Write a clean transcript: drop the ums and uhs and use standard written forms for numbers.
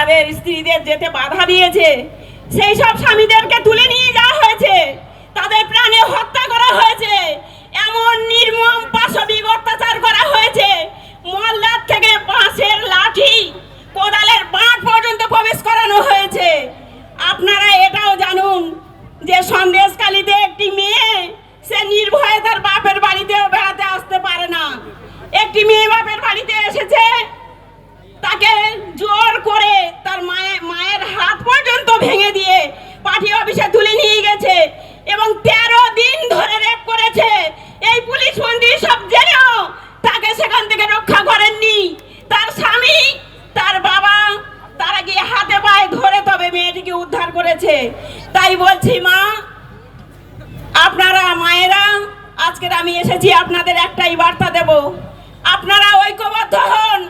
তাদের স্ত্রীদের যেতে বাধা দিয়েছে, সেই সব স্বামীদেরকে তুলে নিয়ে যাওয়া হয়েছে, তাদের প্রাণে হত্যা করা হয়েছে, এমন নির্মম পাশবিক অত্যাচার করা হয়েছে। মল্লার থেকে বাঁশের লাঠি, কোদালের বাঁট পর্যন্ত প্রবেশ করানো হয়েছে। আপনারা এটাও জানুন যে সন্দেশখালীতে একটি মেয়ে সে নির্ভয়ে তার বাপের বাড়িতেও বেড়াতে আসতে পারে না। একটি মেয়ে বাপের বাড়িতে এসেছে, তাকে জোর করে তার মায়ের হাত পর্যন্ত ভেঙে দিয়ে পার্টি অফিসে তুলে নিয়ে গেছে এবং 13 দিন ধরে রেপ করেছে। এই পুলিশ মন্ত্রী সব জেনেও তাকে সেখান থেকে রক্ষা করেননি। তার স্বামী, তার বাবা, তারা গিয়ে হাতে পায়ে ধরে তবে মেয়েটিকে উদ্ধার করেছে। তাই বলছি মা, আপনারা মায়েরা, আজকের আমি এসেছি আপনাদের একটাই বার্তা দেব, আপনারা ঐক্যবদ্ধ হন।